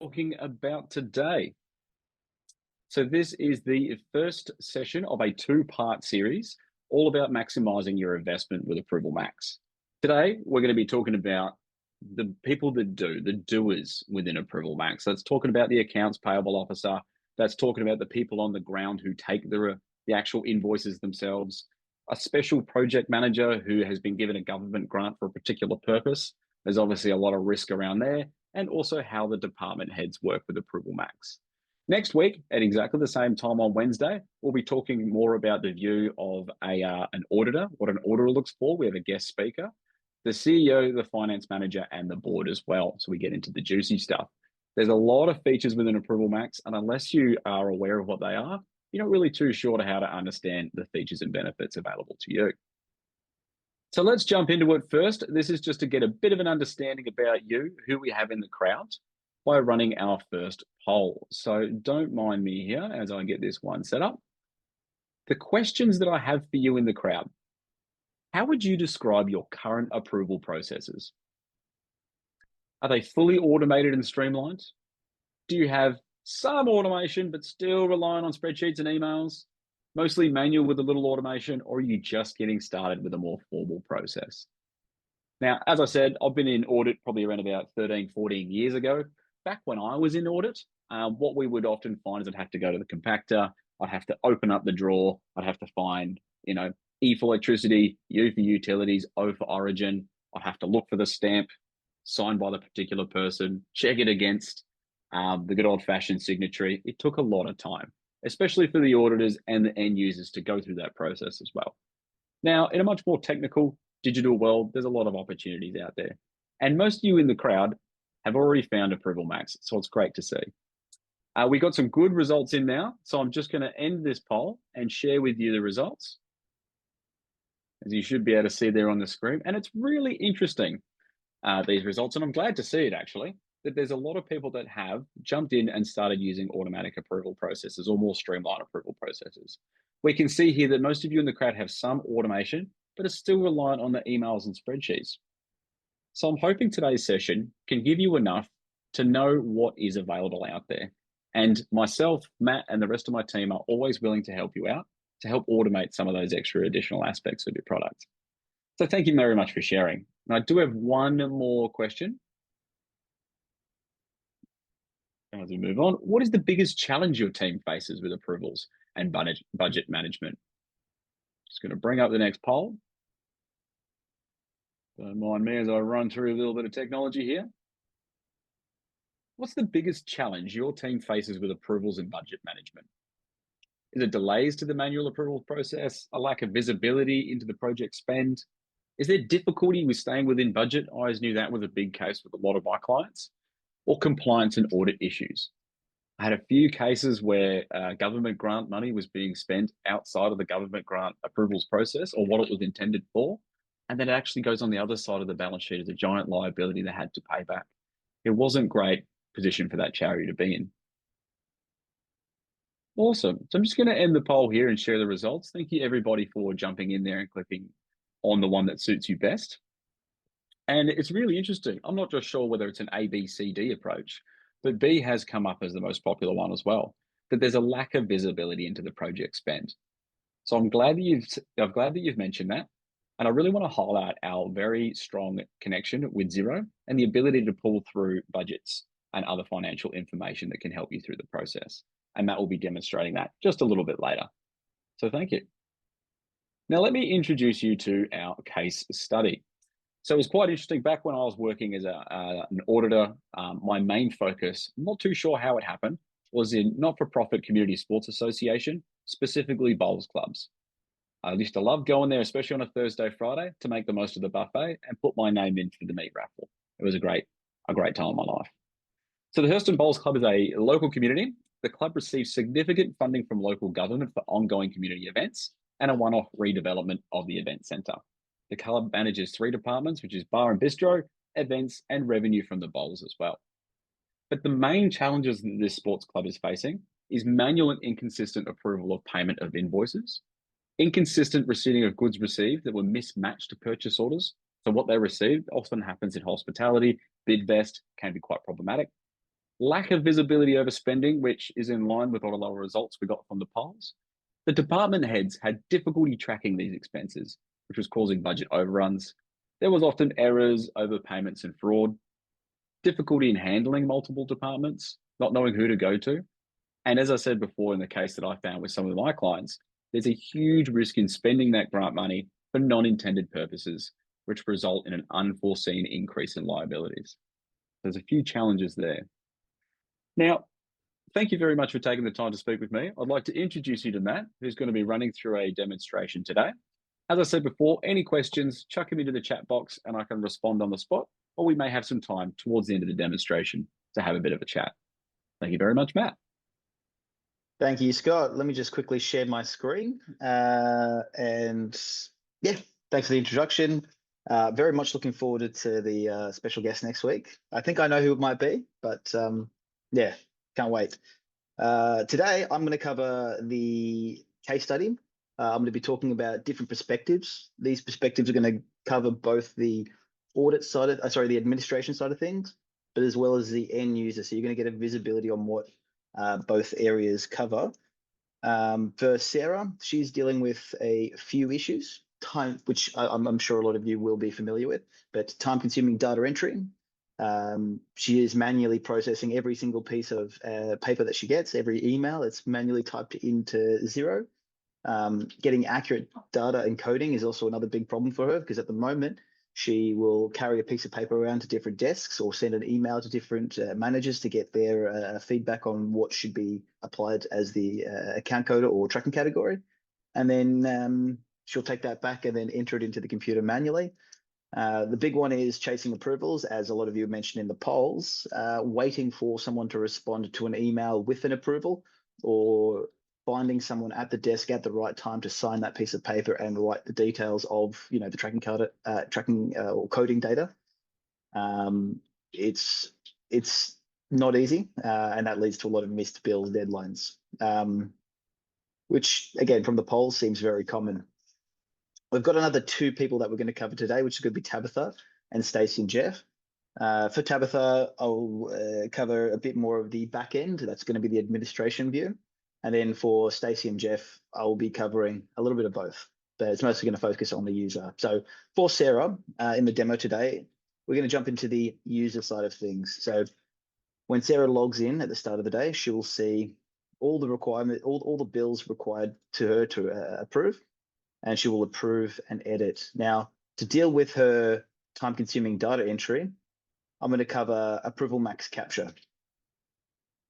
talking about today. So this is the first session of a two-part series, all about maximizing your investment with ApprovalMax. Today, we're going to be talking about the people that do, the doers within ApprovalMax. That's talking about the accounts payable officer. That's talking about the people on the ground who take the actual invoices themselves. A special project manager who has been given a government grant for a particular purpose. There's obviously a lot of risk around there, and also how the department heads work with ApprovalMax. Next week, at exactly the same time on Wednesday, we'll be talking more about the view of an auditor, what an auditor looks for. We have a guest speaker, the CEO, the finance manager, and the board as well. So we get into the juicy stuff. There's a lot of features within ApprovalMax, and unless you are aware of what they are, you're not really too sure how to understand the features and benefits available to you. So let's jump into it first. This is just to get a bit of an understanding about you, who we have in the crowd, by running our first poll. So don't mind me here as I get this one set up. The questions that I have for you in the crowd: how would you describe your current approval processes? Are they fully automated and streamlined? Do you have some automation, but still relying on spreadsheets and emails? Mostly manual with a little automation, or are you just getting started with a more formal process? Now, as I said, I've been in audit probably around about 13, 14 years ago. Back when I was in audit, what we would often find is I'd have to go to the compactor, I'd have to open up the drawer, I'd have to find, E for electricity, U for utilities, O for origin. I'd have to look for the stamp signed by the particular person, check it against the good old-fashioned signatory. It took a lot of time, especially for the auditors and the end users to go through that process as well. Now, in a much more technical, digital world, there's a lot of opportunities out there. And most of you in the crowd have already found ApprovalMax, so it's great to see. We got some good results in now, so I'm just going to end this poll and share with you the results, as you should be able to see there on the screen. And it's really interesting, these results, and I'm glad to see it actually, that there's a lot of people that have jumped in and started using automatic approval processes or more streamlined approval processes. We can see here that most of you in the crowd have some automation, but are still reliant on the emails and spreadsheets. So I'm hoping today's session can give you enough to know what is available out there. And myself, Matt, and the rest of my team are always willing to help you out, to help automate some of those extra additional aspects of your product. So thank you very much for sharing. And I do have one more question as we move on. What is the biggest challenge your team faces with approvals and budget management? Just going to bring up the next poll. Don't mind me as I run through a little bit of technology here. What's the biggest challenge your team faces with approvals and budget management? Is it delays to the manual approval process, a lack of visibility into the project spend? Is there difficulty with staying within budget? I always knew that was a big case with a lot of my clients. Or compliance and audit issues. I had a few cases where government grant money was being spent outside of the government grant approvals process or what it was intended for, and then it actually goes on the other side of the balance sheet as a giant liability they had to pay back. It wasn't a great position for that charity to be in. Awesome. So I'm just going to end the poll here and share the results. Thank you everybody for jumping in there and clicking on the one that suits you best. And it's really interesting. I'm not just sure whether it's an A, B, C, D approach, but B has come up as the most popular one as well, that there's a lack of visibility into the project spend. So I'm glad that you've mentioned that. And I really want to highlight our very strong connection with Xero and the ability to pull through budgets and other financial information that can help you through the process. And Matt will be demonstrating that just a little bit later. So thank you. Now let me introduce you to our case study. So it was quite interesting. Back when I was working as an auditor, my main focus, I'm not too sure how it happened, was in not-for-profit community sports association, specifically bowls clubs. I used to love going there, especially on a Thursday, Friday, to make the most of the buffet and put my name in for the meat raffle. It was a great time of my life. So the Hurston Bowls Club is a local community. The club receives significant funding from local government for ongoing community events and a one-off redevelopment of the event centre. The club manages 3 departments, which is bar and bistro, events, and revenue from the bowls as well. But the main challenges that this sports club is facing is manual and inconsistent approval of payment of invoices, inconsistent receiving of goods received that were mismatched to purchase orders. So what they received often happens in hospitality, bidvest, can be quite problematic. lack of visibility over spending, which is in line with all of our results we got from the polls. The department heads had difficulty tracking these expenses, which was causing budget overruns. There was often errors, overpayments, and fraud, difficulty in handling multiple departments, not knowing who to go to. And as I said before, in the case that I found with some of my clients, there's a huge risk in spending that grant money for non-intended purposes, which result in an unforeseen increase in liabilities. There's a few challenges there. Now, thank you very much for taking the time to speak with me. I'd like to introduce you to Matt, who's going to be running through a demonstration today. As I said before, any questions, chuck them into the chat box and I can respond on the spot, or we may have some time towards the end of the demonstration to have a bit of a chat. Thank you very much, Matt. Thank you, Scott. Let me just quickly share my screen. And yeah, thanks for the introduction. Very much looking forward to the special guest next week. I think I know who it might be, but yeah, can't wait. Today, I'm going to cover the case study. I'm going to be talking about different perspectives. These perspectives are going to cover both the audit side of, the administration side of things, but as well as the end user. So you're going to get a visibility on what both areas cover. For Sarah, she's dealing with a few issues, which I'm sure a lot of you will be familiar with, but time-consuming data entry. She is manually processing every single piece of paper that she gets, every email. It's manually typed into Xero. Getting accurate data encoding is also another big problem for her, because at the moment, she will carry a piece of paper around to different desks or send an email to different managers to get their feedback on what should be applied as the account code or tracking category. And then she'll take that back and then enter it into the computer manually. The big one is chasing approvals, as a lot of you mentioned in the polls, waiting for someone to respond to an email with an approval, or finding someone at the desk at the right time to sign that piece of paper and write the details of, the tracking code, or coding data. It's not easy, and that leads to a lot of missed bills deadlines, which again from the polls seems very common. We've got another two people that we're going to cover today, which is going to be Tabitha and Stacey and Jeff. For Tabitha, I'll cover a bit more of the back end. That's going to be the administration view. And then for Stacey and Jeff, I'll be covering a little bit of both, but it's mostly going to focus on the user. So for Sarah, in the demo today, we're going to jump into the user side of things. So when Sarah logs in at the start of the day, she will see all the requirement, all the bills required to her to approve, and she will approve and edit. Now, to deal with her time-consuming data entry, I'm going to cover ApprovalMax capture.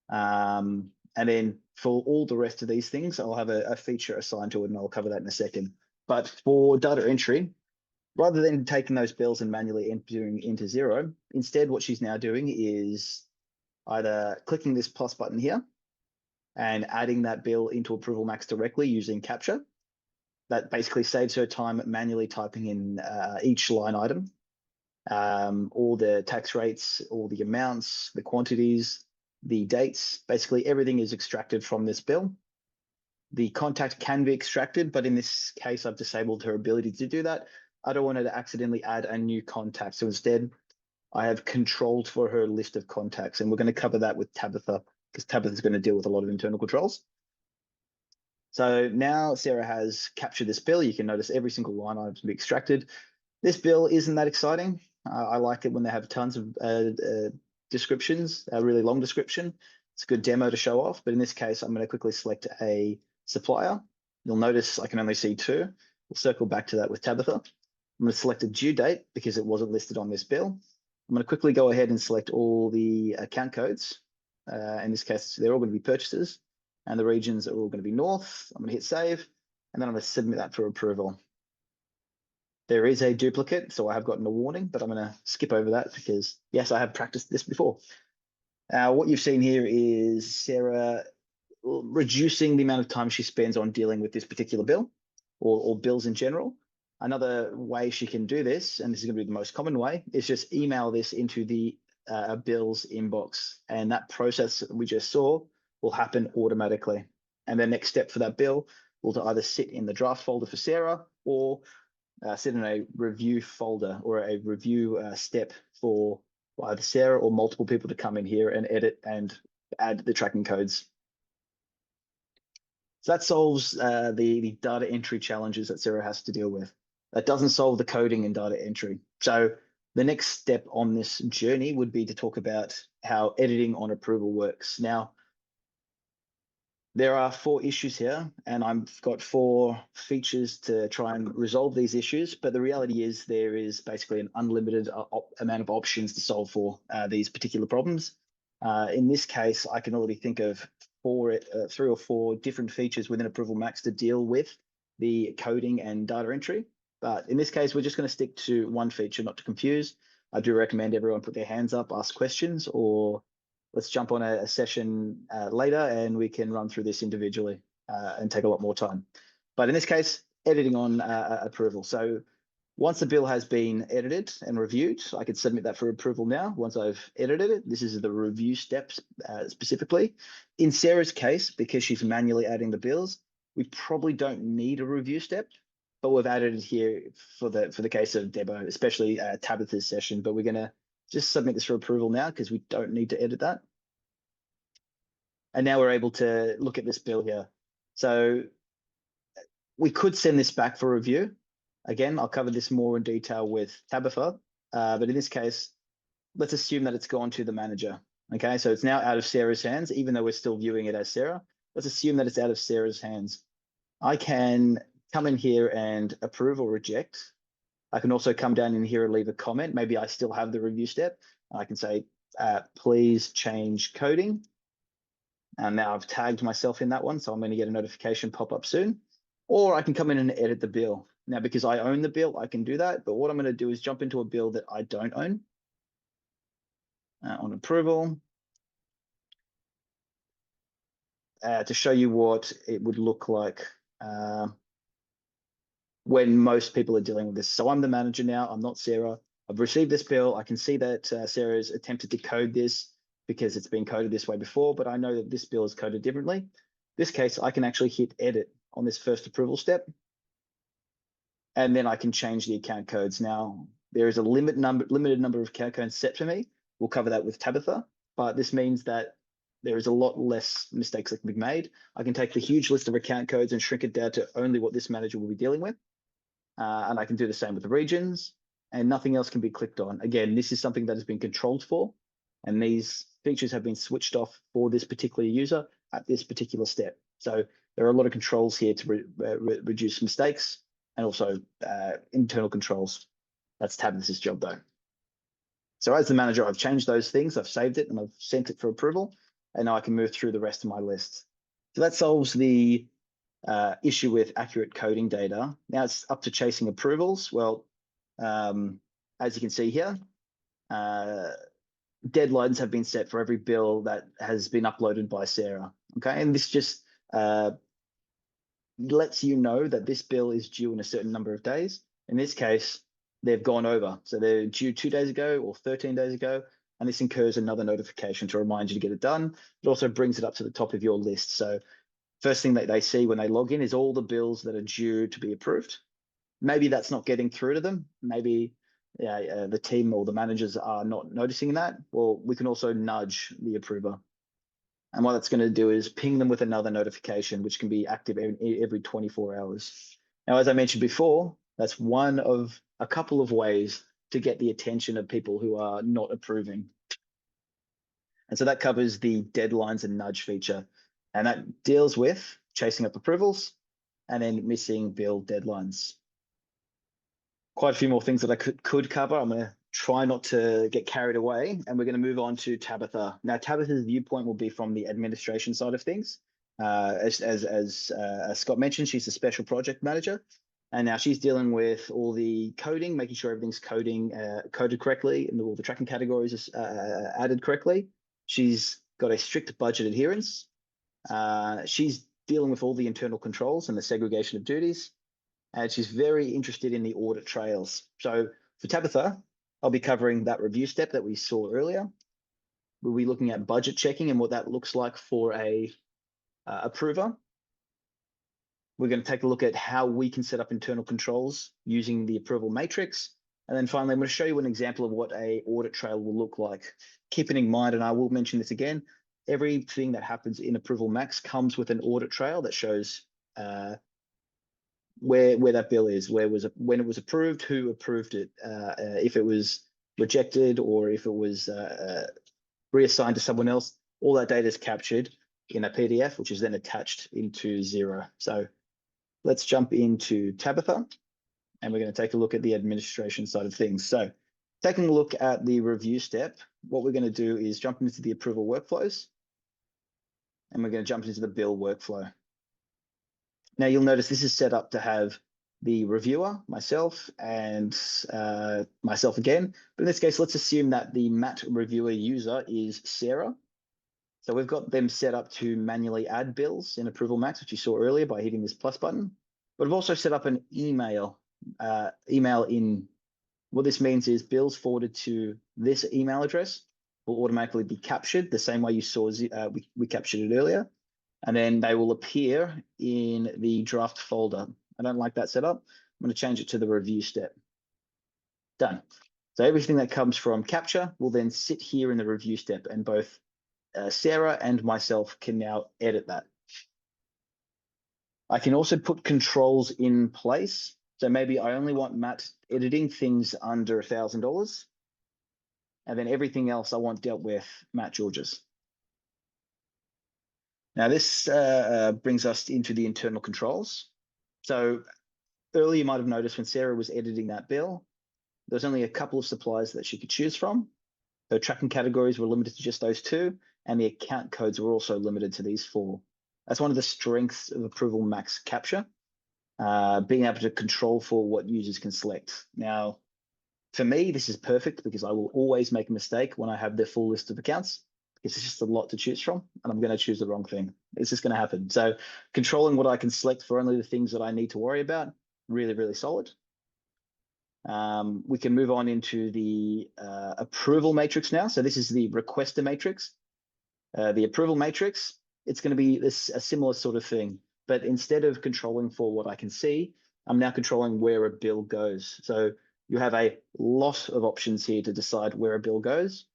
And then for all the rest of these things, I'll have a feature assigned to it, and I'll cover that in a second. But for data entry, rather than taking those bills and manually entering into Xero, instead what she's now doing is either clicking this plus button here and adding that bill into ApprovalMax directly using capture. That basically saves her time manually typing in each line item, all the tax rates, all the amounts, the quantities, the dates. Basically everything is extracted from this bill. The contact can be extracted, but in this case, I've disabled her ability to do that. I don't want her to accidentally add a new contact. So instead, I have controlled for her list of contacts, and we're going to cover that with Tabitha, because Tabitha is going to deal with a lot of internal controls. So now Sarah has captured this bill. You can notice every single line item to be extracted. This bill isn't that exciting. I like it when they have tons of descriptions, a really long description. It's a good demo to show off, but in this case, I'm going to quickly select a supplier. You'll notice I can only see two. We'll circle back to that with Tabitha. I'm going to select a due date because it wasn't listed on this bill. I'm going to quickly go ahead and select all the account codes. In this case, they're all going to be purchases, and the regions are all going to be north. I'm going to hit save, and then I'm going to submit that for approval. There is a duplicate, so I have gotten a warning, but I'm going to skip over that because, yes, I have practiced this before. What you've seen here is Sarah reducing the amount of time she spends on dealing with this particular bill, or bills in general. Another way she can do this, and this is going to be the most common way, is just email this into the bills inbox, and that process we just saw will happen automatically. And the next step for that bill will either sit in the draft folder for Sarah, or sit in a review folder or a review step for for either Sarah or multiple people to come in here and edit and add the tracking codes. So that solves the data entry challenges that Sarah has to deal with. That doesn't solve the coding and data entry. So the next step on this journey would be to talk about how editing on approval works. Now, there are 4 issues here, and I've got 4 features to try and resolve these issues. But the reality is there is basically an unlimited amount of options to solve for these particular problems. In this case, I can already think of 3 or 4 different features within ApprovalMax to deal with the coding and data entry. But in this case, we're just going to stick to one feature, not to confuse. I do recommend everyone put their hands up, ask questions, or let's jump on a session later and we can run through this individually and take a lot more time. But in this case, editing on approval. So once the bill has been edited and reviewed, I could submit that for approval now. Once I've edited it, this is the review steps specifically. In Sarah's case, because she's manually adding the bills, we probably don't need a review step, but we've added it here for the case of Debo, especially Tabitha's session. But we're gonna just submit this for approval now because we don't need to edit that. And now we're able to look at this bill here. So we could send this back for review. Again, I'll cover this more in detail with Tabitha, but in this case, let's assume that it's gone to the manager. Okay, so it's now out of Sarah's hands, even though we're still viewing it as Sarah. Let's assume that it's out of Sarah's hands. I can come in here and approve or reject. I can also come down in here and leave a comment. Maybe I still have the review step. I can say, please change coding. And now I've tagged myself in that one, so I'm going to get a notification pop up soon. Or I can come in and edit the bill. Now, because I own the bill, I can do that. But what I'm going to do is jump into a bill that I don't own on approval to show you what it would look like when most people are dealing with this. So I'm the manager now. I'm not Sarah. I've received this bill. I can see that Sarah's attempted to code this because it's been coded this way before, but I know that this bill is coded differently. This case, I can actually hit edit on this first approval step. And then I can change the account codes. Now, there is a limited number of account codes set for me. We'll cover that with Tabitha, but this means that there is a lot less mistakes that can be made. I can take the huge list of account codes and shrink it down to only what this manager will be dealing with. And I can do the same with the regions, and nothing else can be clicked on. Again, this is something that has been controlled for, and these features have been switched off for this particular user at this particular step. So there are a lot of controls here to reduce mistakes, and also internal controls. That's Tabitha's job though. So as the manager, I've changed those things, I've saved it and I've sent it for approval, and now I can move through the rest of my list. So that solves the issue with accurate coding data. Now it's up to chasing approvals. Well, as you can see here, deadlines have been set for every bill that has been uploaded by Sarah. Okay, and this just lets you know that this bill is due in a certain number of days. In this case, they've gone over. So they're due 2 days ago or 13 days ago, and this incurs another notification to remind you to get it done. It also brings it up to the top of your list. So first thing that they see when they log in is all the bills that are due to be approved. Maybe that's not getting through to them. Maybe the team or the managers are not noticing that. Well, we can also nudge the approver. And what that's going to do is ping them with another notification, which can be active every 24 hours. Now, as I mentioned before, that's one of a couple of ways to get the attention of people who are not approving. And so that covers the deadlines and nudge feature. And that deals with chasing up approvals and then missing bill deadlines. Quite a few more things that I could cover. I'm going to try not to get carried away, and we're going to move on to Tabitha. Now, Tabitha's viewpoint will be from the administration side of things. As Scott mentioned, she's a special project manager, and now she's dealing with all the coding, making sure everything's coded correctly, and all the tracking categories are added correctly. She's got a strict budget adherence. She's dealing with all the internal controls and the segregation of duties. And she's very interested in the audit trails. So for Tabitha, I'll be covering that review step that we saw earlier. We'll be looking at budget checking and what that looks like for a approver. We're going to take a look at how we can set up internal controls using the approval matrix. And then finally, I'm going to show you an example of what a audit trail will look like. Keeping in mind, and I will mention this again, everything that happens in ApprovalMax comes with an audit trail that shows where that bill is, when it was approved, who approved it, if it was rejected or if it was reassigned to someone else. All that data is captured in a PDF, which is then attached into Xero. So let's jump into Tabitha, and we're going to take a look at the administration side of things. So taking a look at the review step, what we're going to do is jump into the approval workflows, and we're going to jump into the bill workflow. Now you'll notice this is set up to have the reviewer, myself, and myself again. But in this case, let's assume that the MAT reviewer user is Sarah. So we've got them set up to manually add bills in ApprovalMax, which you saw earlier by hitting this plus button. But I've also set up an email in. What this means is bills forwarded to this email address will automatically be captured the same way you saw we captured it earlier. And then they will appear in the draft folder. I don't like that setup. I'm going to change it to the review step. Done. So everything that comes from capture will then sit here in the review step, and both Sarah and myself can now edit that. I can also put controls in place. So maybe I only want Matt editing things under $1,000, and then everything else I want dealt with Matt Georges. Now this brings us into the internal controls. So earlier you might have noticed when Sarah was editing that bill, there was only a couple of suppliers that she could choose from. Her tracking categories were limited to just those two, and the account codes were also limited to these 4. That's one of the strengths of ApprovalMax capture, being able to control for what users can select. Now, for me, this is perfect because I will always make a mistake when I have the full list of accounts. It's just a lot to choose from, and I'm going to choose the wrong thing. It's just going to happen. So controlling what I can select for only the things that I need to worry about, really, really solid. We can move on into the approval matrix now. So this is the requester matrix. The approval matrix, it's going to be a similar sort of thing, but instead of controlling for what I can see, I'm now controlling where a bill goes. So you have a lot of options here to decide where a bill goes.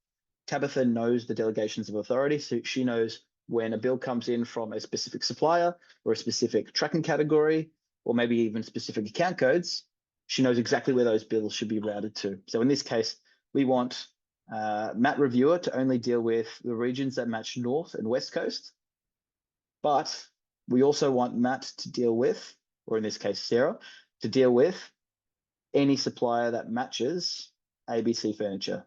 Tabitha knows the delegations of authority, so she knows when a bill comes in from a specific supplier or a specific tracking category, or maybe even specific account codes, she knows exactly where those bills should be routed to. So in this case, we want Matt Reviewer to only deal with the regions that match North and West Coast, but we also want Matt to deal with, or in this case, Sarah, to deal with any supplier that matches ABC Furniture.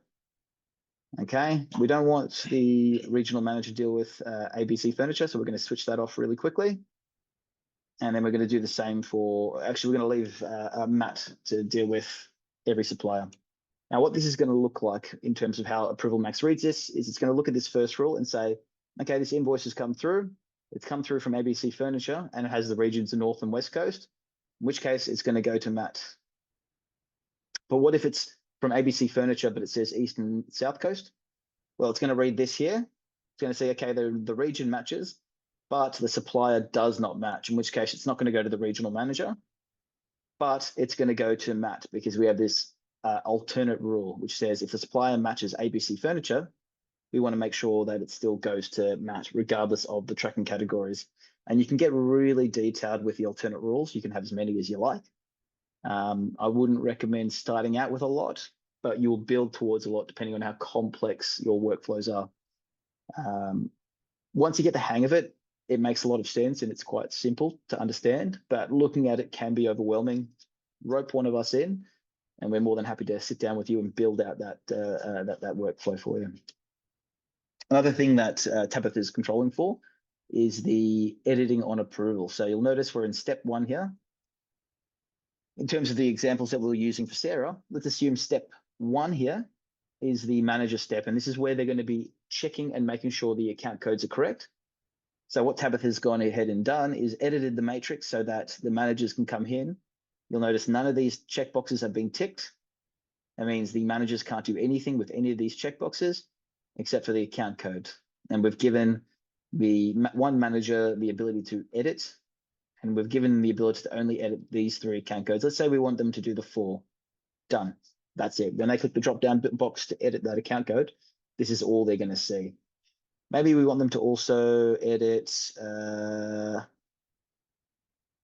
Okay, we don't want the regional manager to deal with ABC Furniture, so we're going to switch that off really quickly. And then we're going to do the same for, actually, we're going to leave Matt to deal with every supplier. Now, what this is going to look like in terms of how ApprovalMax reads this is it's going to look at this first rule and say, okay, this invoice has come through. It's come through from ABC Furniture, and it has the regions of North and West Coast, in which case it's going to go to Matt. But what if it's from ABC Furniture, but it says East and South Coast? Well, it's going to read this here. It's going to say, okay, the region matches, but the supplier does not match, in which case it's not going to go to the regional manager, but it's going to go to Matt because we have this alternate rule, which says if the supplier matches ABC Furniture, we want to make sure that it still goes to Matt, regardless of the tracking categories. And you can get really detailed with the alternate rules. You can have as many as you like. I wouldn't recommend starting out with a lot, but you'll build towards a lot depending on how complex your workflows are. Once you get the hang of it, it makes a lot of sense and it's quite simple to understand, but looking at it can be overwhelming. Rope one of us in, and we're more than happy to sit down with you and build out that workflow for you. Another thing that Tabitha is controlling for is the editing on approval. So you'll notice we're in step 1 here. In terms of the examples that we're using for Sarah, let's assume step 1 here is the manager step, and this is where they're going to be checking and making sure the account codes are correct. So what Tabitha's gone ahead and done is edited the matrix so that the managers can come in. You'll notice none of these checkboxes have been ticked. That means the managers can't do anything with any of these checkboxes except for the account code. And we've given the one manager the ability to edit, and we've given them the ability to only edit these 3 account codes. Let's say we want them to do the 4. Done. That's it. When they click the drop down box to edit that account code, this is all they're going to see. Maybe we want them to also edit the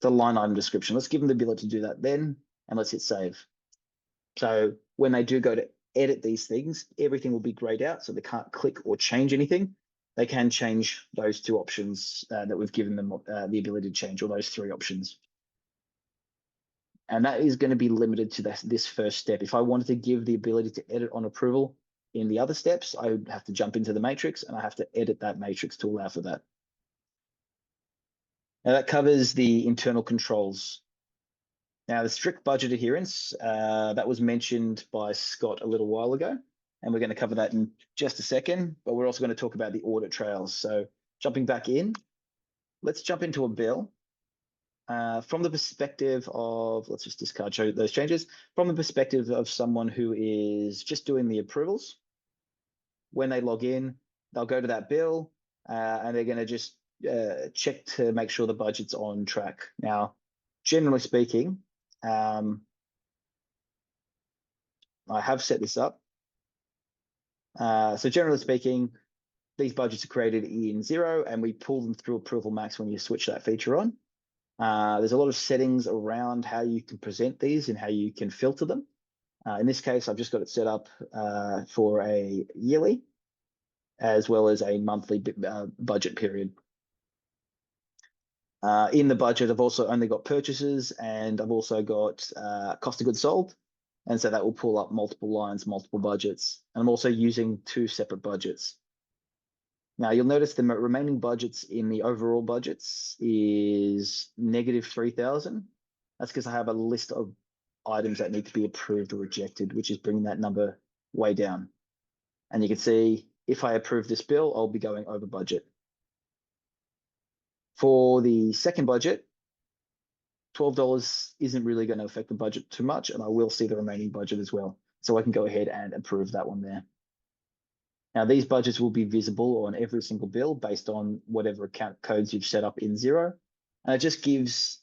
line item description. Let's give them the ability to do that then, and let's hit save. So when they do go to edit these things, everything will be grayed out, so they can't click or change anything. They can change those two options that we've given them the ability to change, or those three options. And that is going to be limited to this first step. If I wanted to give the ability to edit on approval in the other steps, I would have to jump into the matrix and I have to edit that matrix to allow for that. Now that covers the internal controls. Now the strict budget adherence, that was mentioned by Scott a little while ago, and we're going to cover that in just a second, but we're also going to talk about the audit trails. So jumping back in, let's jump into a bill. From the perspective of, let's just discard those changes. From the perspective of someone who is just doing the approvals, when they log in, they'll go to that bill and they're going to just check to make sure the budget's on track. Now, generally speaking, I have set this up. So generally speaking, these budgets are created in Xero and we pull them through ApprovalMax when you switch that feature on. There's a lot of settings around how you can present these and how you can filter them. In this case, I've just got it set up for a yearly as well as a monthly budget period. In the budget, I've also only got purchases and I've also got cost of goods sold. And so that will pull up multiple lines, multiple budgets. And I'm also using two separate budgets. Now you'll notice the remaining budgets in the overall budgets is -3,000. That's because I have a list of items that need to be approved or rejected, which is bringing that number way down. And you can see if I approve this bill, I'll be going over budget. For the second budget, $12 isn't really going to affect the budget too much, and I will see the remaining budget as well. So I can go ahead and approve that one there. Now, these budgets will be visible on every single bill based on whatever account codes you've set up in Xero. And it just gives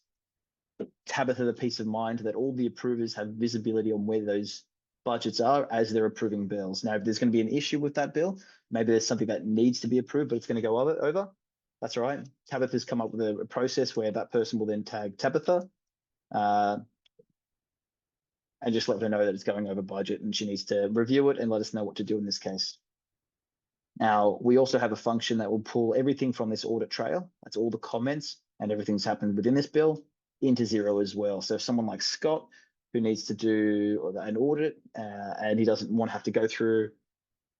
Tabitha the peace of mind that all the approvers have visibility on where those budgets are as they're approving bills. Now, if there's going to be an issue with that bill, maybe there's something that needs to be approved, but it's going to go over. That's all right. Tabitha's come up with a process where that person will then tag Tabitha and just let her know that it's going over budget and she needs to review it and let us know what to do in this case. Now, we also have a function that will pull everything from this audit trail. That's all the comments and everything's happened within this bill into Xero as well. So if someone like Scott, who needs to do an audit and he doesn't want to have to go through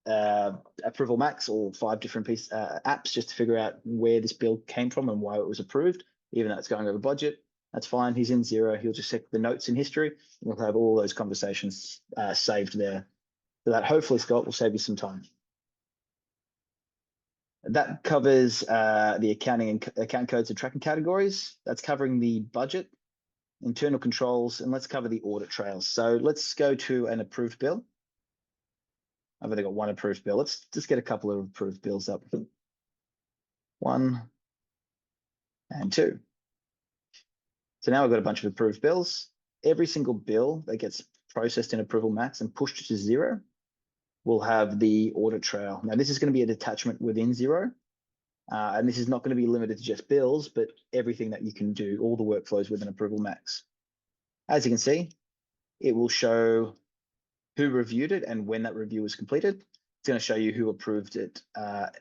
ApprovalMax or 5 different apps just to figure out where this bill came from and why it was approved, even though it's going over budget, that's fine. He's in Xero. He'll just check the notes in history and we'll have all those conversations saved there. So that hopefully, Scott, will save you some time. That covers the accounting and account codes and tracking categories. That's covering the budget, internal controls, and let's cover the audit trails. So let's go to an approved bill. I've only got one approved bill. Let's just get a couple of approved bills up. 1 and 2. So now I've got a bunch of approved bills. Every single bill that gets processed in ApprovalMax and pushed to Xero will have the audit trail. Now, this is going to be a detachment within Xero. And this is not going to be limited to just bills, but everything that you can do, all the workflows within ApprovalMax. As you can see, it will show who reviewed it and when that review was completed. It's going to show you who approved it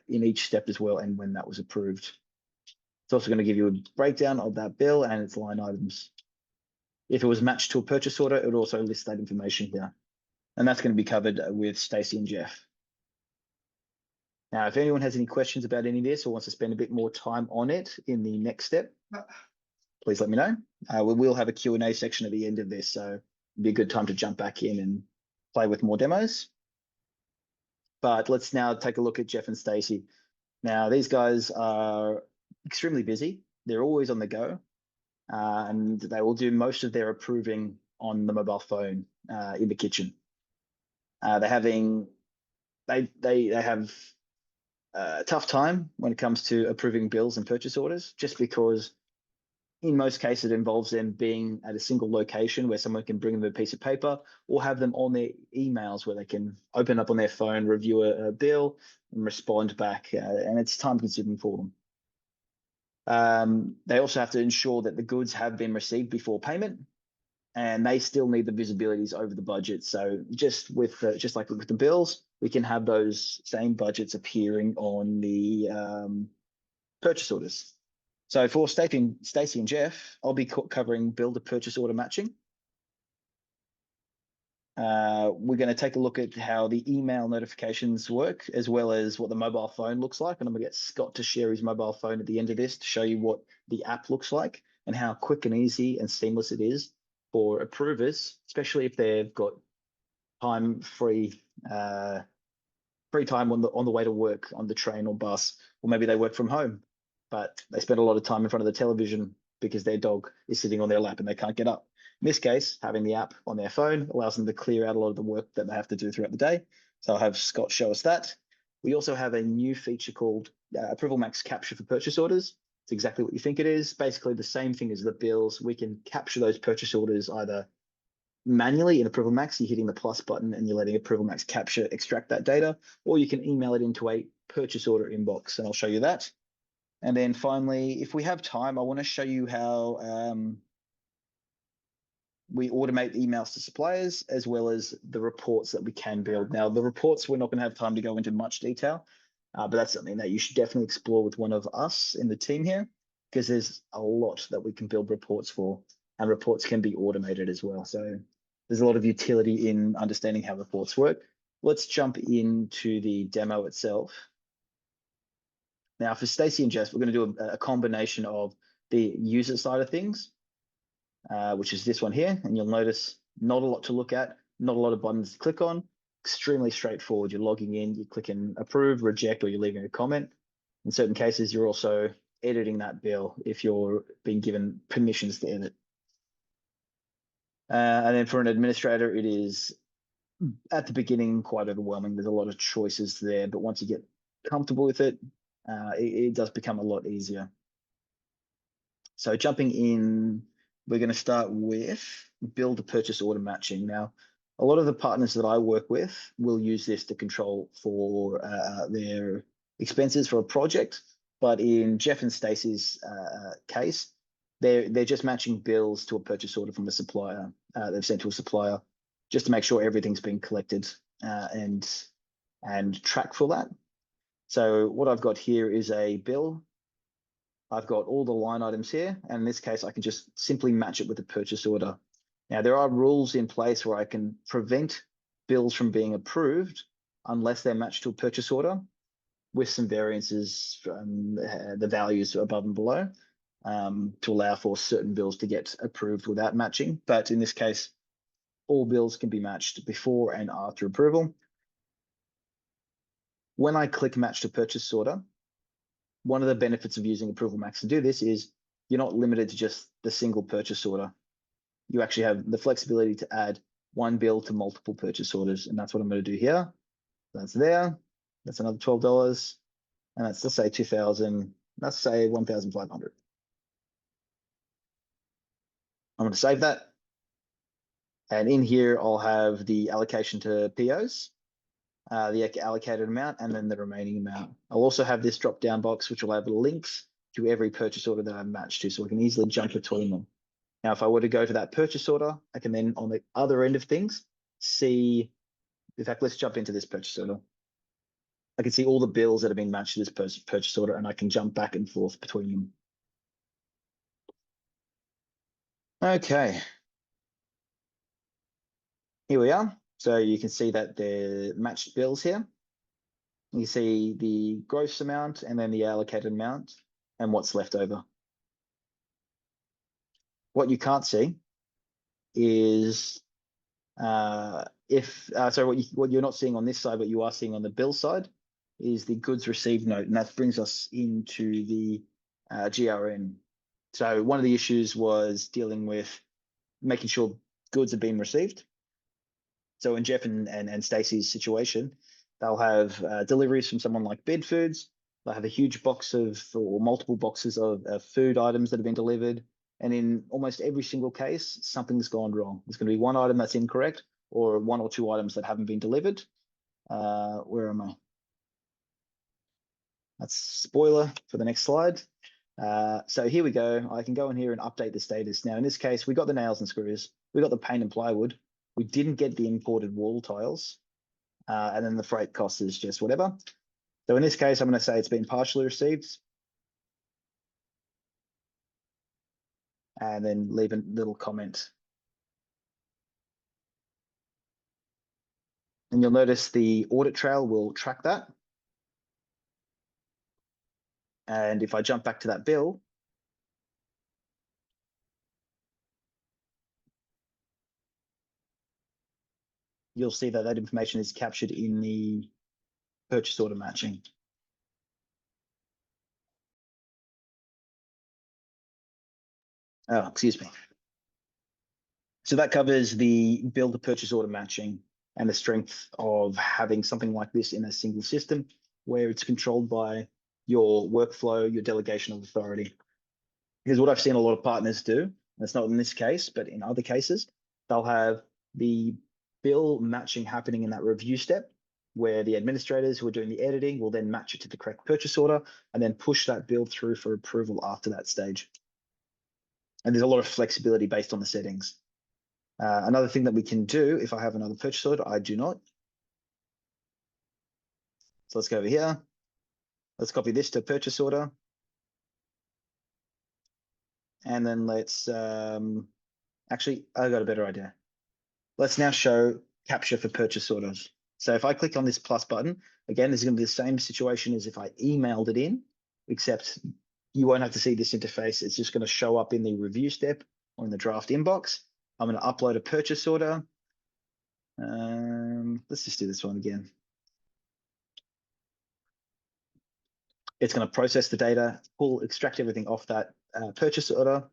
in each step as well and when that was approved. It's also going to give you a breakdown of that bill and its line items. If it was matched to a purchase order, it would also list that information here. And that's going to be covered with Stacey and Jeff. Now, if anyone has any questions about any of this or wants to spend a bit more time on it in the next step, please let me know. We will have a Q&A section at the end of this, so it'd be a good time to jump back in and play with more demos. But let's now take a look at Jeff and Stacey. Now, these guys are extremely busy. They're always on the go, and they will do most of their approving on the mobile phone in the kitchen. They have a tough time when it comes to approving bills and purchase orders, just because In most cases, it involves them being at a single location where someone can bring them a piece of paper, or have them on their emails where they can open up on their phone, review a bill, and respond back. And it's time consuming for them. They also have to ensure that the goods have been received before payment, and they still need the visibilities over the budget. So just like with the bills, we can have those same budgets appearing on the purchase orders. So for Stacey and Jeff, I'll be covering bill to purchase order matching. We're going to take a look at how the email notifications work, as well as what the mobile phone looks like. And I'm going to get Scott to share his mobile phone at the end of this to show you what the app looks like and how quick and easy and seamless it is for approvers, especially if they've got free time on the way to work on the train or bus, or maybe they work from home, but they spend a lot of time in front of the television because their dog is sitting on their lap and they can't get up. In this case, having the app on their phone allows them to clear out a lot of the work that they have to do throughout the day. So I'll have Scott show us that. We also have a new feature called ApprovalMax Capture for purchase orders. It's exactly what you think it is. Basically the same thing as the bills. We can capture those purchase orders either manually in ApprovalMax, you're hitting the plus button and you're letting ApprovalMax capture, extract that data, or you can email it into a purchase order inbox, and I'll show you that. And then finally, if we have time, I want to show you how we automate emails to suppliers, as well as the reports that we can build. Now, the reports, we're not going to have time to go into much detail, but that's something that you should definitely explore with one of us in the team here, because there's a lot that we can build reports for, and reports can be automated as well. So there's a lot of utility in understanding how reports work. Let's jump into the demo itself. Now for Stacey and Jess, we're going to do a combination of the user side of things, which is this one here. And you'll notice not a lot to look at, not a lot of buttons to click on, extremely straightforward. You're logging in, you're clicking approve, reject, or you're leaving a comment. In certain cases, you're also editing that bill if you're being given permissions to edit. And then for an administrator, it is at the beginning quite overwhelming. There's a lot of choices there, but once you get comfortable with it, it does become a lot easier. So jumping in, we're going to start with bill to purchase order matching. Now, a lot of the partners that I work with will use this to control for their expenses for a project. But in Jeff and Stacey's case, they're just matching bills to a purchase order from a supplier. They've sent to a supplier just to make sure everything's been collected and track for that. So what I've got here is a bill. I've got all the line items here, and in this case, I can just simply match it with a purchase order. Now, there are rules in place where I can prevent bills from being approved unless they're matched to a purchase order, with some variances from the values above and below to allow for certain bills to get approved without matching. But in this case, all bills can be matched before and after approval. When I click match to purchase order, one of the benefits of using ApprovalMax to do this is you're not limited to just the single purchase order. You actually have the flexibility to add one bill to multiple purchase orders, and that's what I'm going to do here. That's there. That's another $12, and that's, let's say 2,000. Let's say 1,500. I'm going to save that, and in here I'll have the allocation to POs, the allocated amount, and then the remaining amount. I'll also have this drop-down box, which will have links to every purchase order that I've matched to, so I can easily jump between them. Now, if I were to go to that purchase order, I can then, on the other end of things, see, in fact, let's jump into this purchase order. I can see all the bills that have been matched to this purchase order, and I can jump back and forth between them. Okay. Here we are. So you can see that they're matched bills here. You see the gross amount and then the allocated amount and what's left over. What you can't see is what you're not seeing on this side, but you are seeing on the bill side is the goods received note, and that brings us into the GRN. So one of the issues was dealing with making sure goods have been received. So in Jeff and Stacey's situation, they'll have deliveries from someone like Bid Foods. They'll have a huge box or multiple boxes of food items that have been delivered. And in almost every single case, something's gone wrong. There's going to be one item that's incorrect or one or two items that haven't been delivered. Where am I? That's spoiler for the next slide. So here we go. I can go in here and update the status. Now, in this case, we got the nails and screws. We got the paint and plywood. We didn't get the imported wall tiles. And then the freight cost is just whatever. So in this case, I'm going to say it's been partially received. And then leave a little comment. And you'll notice the audit trail will track that. And if I jump back to that bill, you'll see that that information is captured in the purchase order matching. Oh, excuse me. So that covers the bill to purchase order matching and the strength of having something like this in a single system where it's controlled by your workflow, your delegation of authority. Because what I've seen a lot of partners do, and it's not in this case, but in other cases, they'll have the bill matching happening in that review step where the administrators who are doing the editing will then match it to the correct purchase order and then push that bill through for approval after that stage. And there's a lot of flexibility based on the settings. Another thing that we can do, if I have another purchase order, I do not. So let's go over here. Let's copy this to purchase order. And then let's, actually, I got a better idea. Let's now show capture for purchase orders. So if I click on this plus button, again, this is going to be the same situation as if I emailed it in, except you won't have to see this interface. It's just going to show up in the review step or in the draft inbox. I'm going to upload a purchase order. Let's just do this one again. It's going to process the data, extract everything off that purchase order,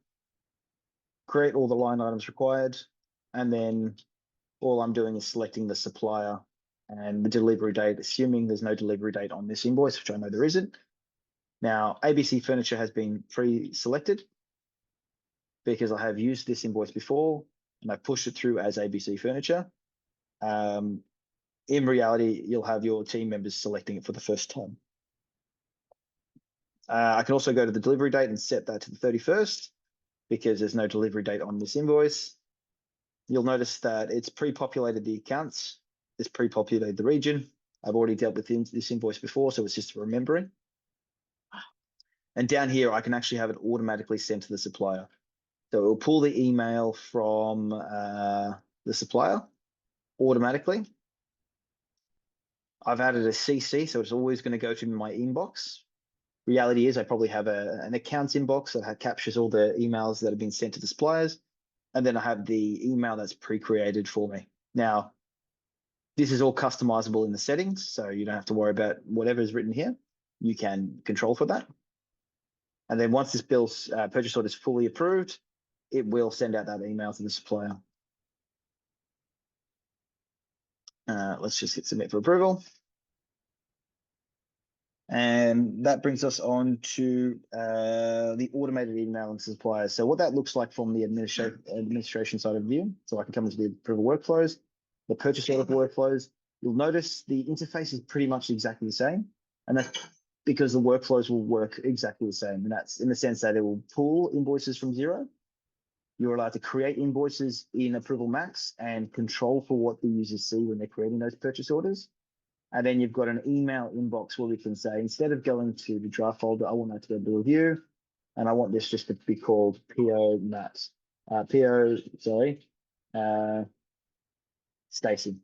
create all the line items required, and then all I'm doing is selecting the supplier and the delivery date, assuming there's no delivery date on this invoice, which I know there isn't. Now, ABC Furniture has been pre-selected because I have used this invoice before and I pushed it through as ABC Furniture. In reality, you'll have your team members selecting it for the first time. I can also go to the delivery date and set that to the 31st because there's no delivery date on this invoice. You'll notice that it's pre-populated the accounts, it's pre-populated the region. I've already dealt with this invoice before, so it's just remembering. And down here, I can actually have it automatically sent to the supplier. So it will pull the email from the supplier automatically. I've added a CC, so it's always going to go to my inbox. Reality is I probably have an accounts inbox that captures all the emails that have been sent to the suppliers. And then I have the email that's pre-created for me. Now, this is all customizable in the settings, so you don't have to worry about whatever is written here. You can control for that. And then once this bill's purchase order is fully approved, it will send out that email to the supplier. Let's just hit submit for approval. And that brings us on to the automated email and suppliers. So what that looks like from the administration side of the view. So I can come into the approval workflows, the purchase order workflows. You'll notice the interface is pretty much exactly the same. And that's because the workflows will work exactly the same. And that's in the sense that it will pull invoices from zero. You're allowed to create invoices in ApprovalMax and control for what the users see when they're creating those purchase orders. And then you've got an email inbox where we can say, instead of going to the draft folder, I want that to go to review. And I want this just to be called PO Stacy.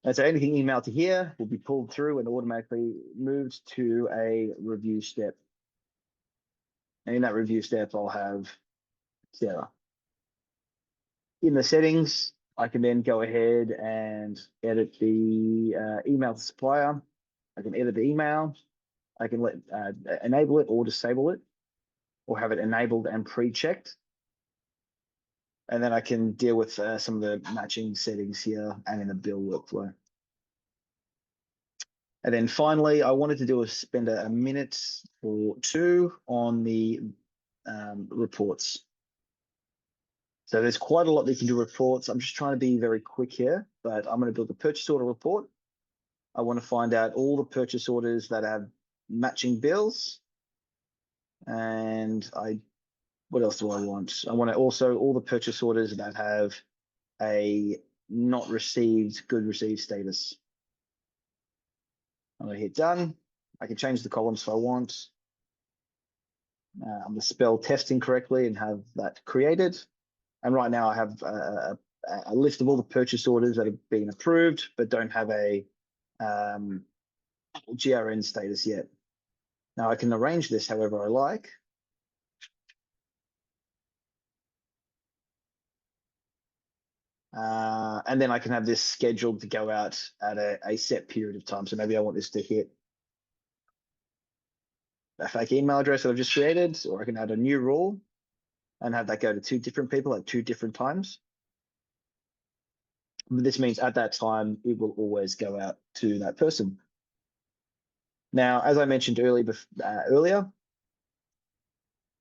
And so anything emailed to here will be pulled through and automatically moved to a review step. And in that review step, I'll have Sarah. In the settings, I can then go ahead and edit the email to supplier. I can edit the email. I can enable it or disable it, or have it enabled and pre-checked. And then I can deal with some of the matching settings here and in the bill workflow. And then finally, I wanted to spend a minute or two on the reports. So there's quite a lot that you can do reports. I'm just trying to be very quick here, but I'm going to build a purchase order report. I want to find out all the purchase orders that have matching bills. And what else do I want? I want to also all the purchase orders that have a not received, good received status. I'm going to hit done. I can change the columns if I want. I'm going to spell testing correctly and have that created. And right now I have a list of all the purchase orders that have been approved, but don't have a GRN status yet. Now I can arrange this however I like. And then I can have this scheduled to go out at a set period of time. So maybe I want this to hit a fake email address that I've just created, or I can add a new rule and have that go to 2 different people at 2 different times. But this means at that time, it will always go out to that person. Now, as I mentioned earlier,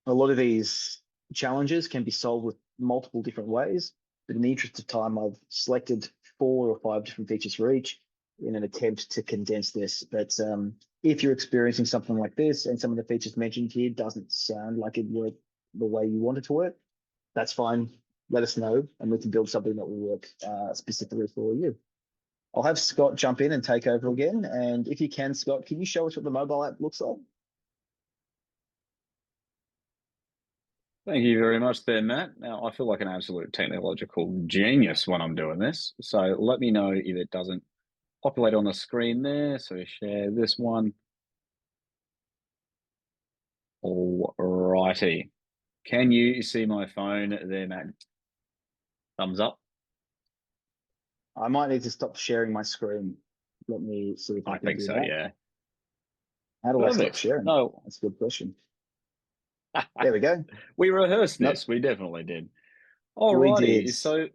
a lot of these challenges can be solved with multiple different ways. But in the interest of time, I've selected 4 or 5 different features for each in an attempt to condense this. But if you're experiencing something like this and some of the features mentioned here doesn't sound like it worked the way you want it to work, that's fine. Let us know and we can build something that will work specifically for you. I'll have Scott jump in and take over again. And if you can, Scott, can you show us what the mobile app looks like? Thank you very much there, Matt. Now, I feel like an absolute technological genius when I'm doing this. So let me know if it doesn't populate on the screen there. So share this one. All righty. Can you see my phone there, Matt? Thumbs up. I might need to stop sharing my screen. Let me see if I can think do so, that. yeah. How do I stop Perfect. sharing? No. That's a good question. There we go. We rehearsed Nope. this. We definitely did. We Alrighty. did. So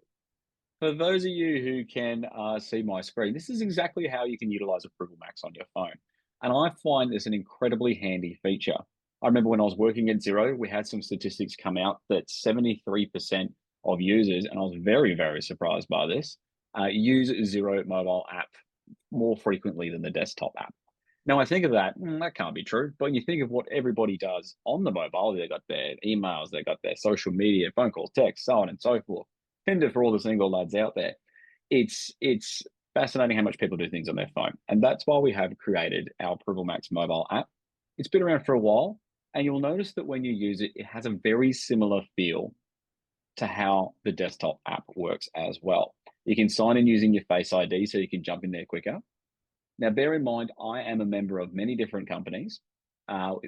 for those of you who can see my screen, this is exactly how you can utilize ApprovalMax on your phone. And I find this an incredibly handy feature. I remember when I was working at Xero, we had some statistics come out that 73% of users, and I was very, very surprised by this, use Xero mobile app more frequently than the desktop app. Now I think of that, that can't be true. But when you think of what everybody does on the mobile, they've got their emails, they've got their social media, phone calls, texts, so on and so forth. Tinder for all the single lads out there. It's fascinating how much people do things on their phone. And that's why we have created our ApprovalMax mobile app. It's been around for a while, and you'll notice that when you use it, it has a very similar feel to how the desktop app works as well. You can sign in using your Face ID so you can jump in there quicker. Now, bear in mind, I am a member of many different companies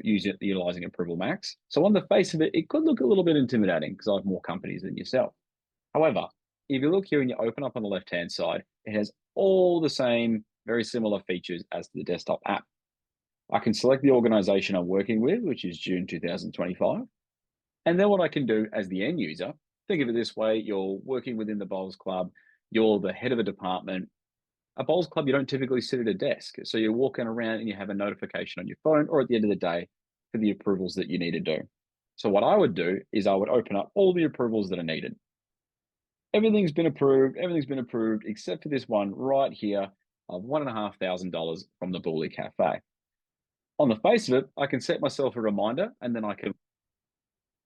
utilizing ApprovalMax. So on the face of it, it could look a little bit intimidating because I have more companies than yourself. However, if you look here and you open up on the left-hand side, it has all the same, very similar features as the desktop app. I can select the organization I'm working with, which is June 2025. And then what I can do as the end user, think of it this way, you're working within the bowls club, you're the head of a department. A bowls club, you don't typically sit at a desk. So you're walking around and you have a notification on your phone or at the end of the day for the approvals that you need to do. So what I would do is I would open up all the approvals that are needed. Everything's been approved, except for this one right here of $1,500 from the Bully Cafe. On the face of it, I can set myself a reminder and then I can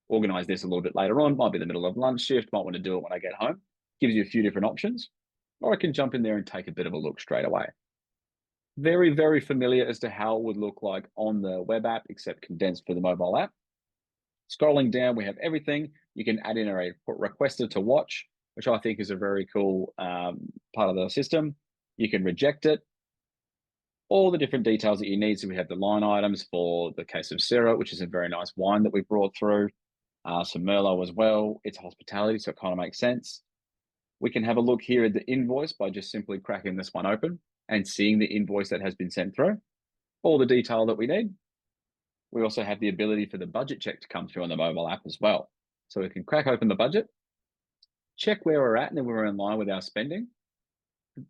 organize this a little bit later on. Might be the middle of lunch shift, might want to do it when I get home. Gives you a few different options. Or I can jump in there and take a bit of a look straight away. Very, very familiar as to how it would look like on the web app, except condensed for the mobile app. Scrolling down, we have everything. You can add in a requested to watch, which I think is a very cool part of the system. You can reject it. All the different details that you need. So we have the line items for the case of Sarah, which is a very nice wine that we brought through. Some Merlot as well. It's hospitality, so it kind of makes sense. We can have a look here at the invoice by just simply cracking this one open and seeing the invoice that has been sent through. All the detail that we need. We also have the ability for the budget check to come through on the mobile app as well. So we can crack open the budget, check where we're at and then we're in line with our spending.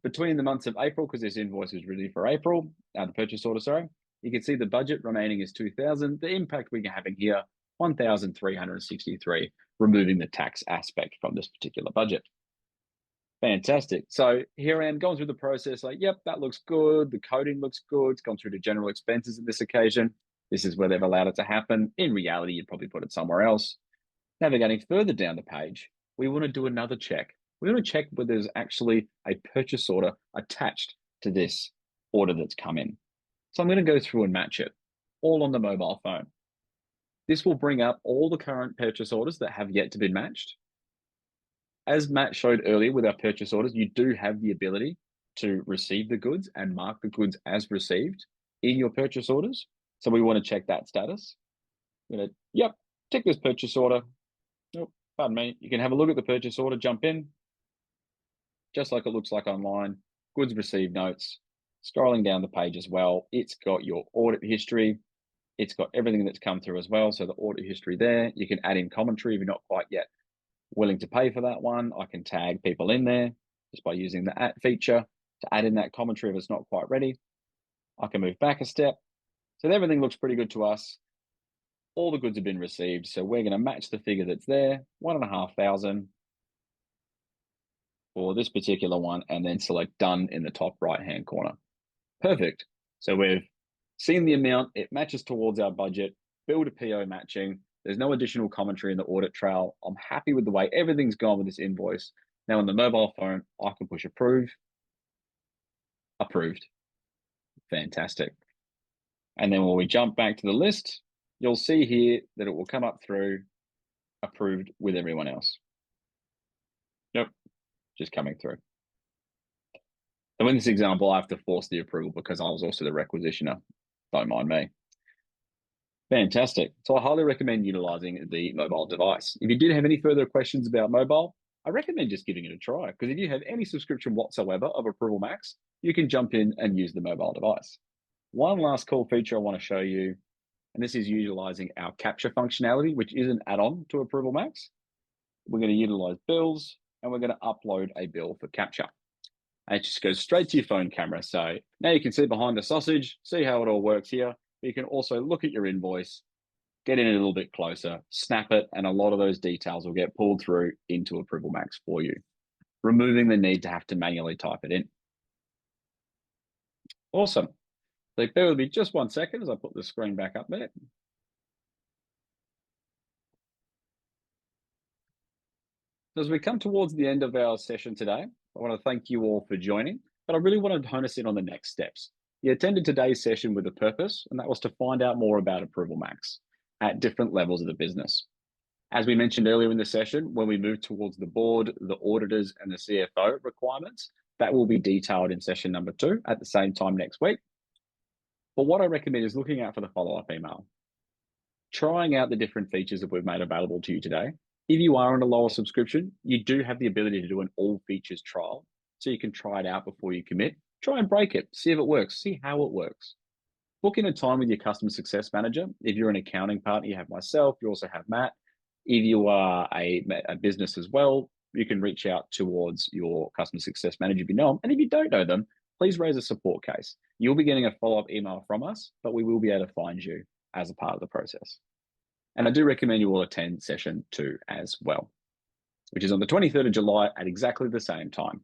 Between the months of April, because this invoice is really for April, the purchase order, sorry, you can see the budget remaining is $2,000. The impact we're having here $1,363, removing the tax aspect from this particular budget. Fantastic. So here I am going through the process like, yep, that looks good. The coding looks good. It's gone through to general expenses in this occasion. This is where they've allowed it to happen. In reality, you'd probably put it somewhere else. Navigating further down the page, we want to do another check. We want to check whether there's actually a purchase order attached to this order that's come in. So I'm going to go through and match it all on the mobile phone. This will bring up all the current purchase orders that have yet to be matched. As Matt showed earlier with our purchase orders, you do have the ability to receive the goods and mark the goods as received in your purchase orders. So we want to check that status. I'm going to, yep, tick this purchase order. Oh, pardon me. You can have a look at the purchase order, jump in, just like it looks like online, goods received notes, scrolling down the page as well. It's got your audit history. It's got everything that's come through as well. So the audit history there, you can add in commentary if you're not quite yet willing to pay for that one. I can tag people in there just by using the at feature to add in that commentary if it's not quite ready. I can move back a step. So everything looks pretty good to us. All the goods have been received. So we're going to match the figure that's there, 1,500 for this particular one, and then select done in the top right-hand corner. Perfect. So we've seen the amount, it matches towards our budget, build a PO matching. There's no additional commentary in the audit trail. I'm happy with the way everything's gone with this invoice. Now on the mobile phone, I can push approve. Approved. Fantastic. And then when we jump back to the list, you'll see here that it will come up through approved with everyone else. Yep, just coming through. So in this example, I have to force the approval because I was also the requisitioner. Don't mind me. Fantastic. So I highly recommend utilizing the mobile device. If you did have any further questions about mobile, I recommend just giving it a try, because if you have any subscription whatsoever of ApprovalMax, you can jump in and use the mobile device. One last cool feature I want to show you, and this is utilizing our capture functionality, which is an add-on to ApprovalMax. We're going to utilize bills, and we're going to upload a bill for capture. And it just goes straight to your phone camera. So now you can see behind the sausage, see how it all works here. But you can also look at your invoice, get in a little bit closer, snap it, and a lot of those details will get pulled through into ApprovalMax for you, removing the need to have to manually type it in. Awesome. So bear with me just 1 second as I put the screen back up there. As we come towards the end of our session today, I want to thank you all for joining, but I really want to hone us in on the next steps. You attended today's session with a purpose, and that was to find out more about ApprovalMax at different levels of the business. As we mentioned earlier in the session, when we move towards the board, the auditors, and the CFO requirements, that will be detailed in session number 2 at the same time next week. But what I recommend is looking out for the follow-up email, trying out the different features that we've made available to you today. If you are on a lower subscription, you do have the ability to do an all features trial, so you can try it out before you commit. Try and break it, see if it works, see how it works. Book in a time with your customer success manager. If you're an accounting partner, you have myself, you also have Matt. If you are a business as well, you can reach out towards your customer success manager if you know them. And if you don't know them, please raise a support case. You'll be getting a follow-up email from us, but we will be able to find you as a part of the process. And I do recommend you all attend session 2 as well, which is on the 23rd of July at exactly the same time.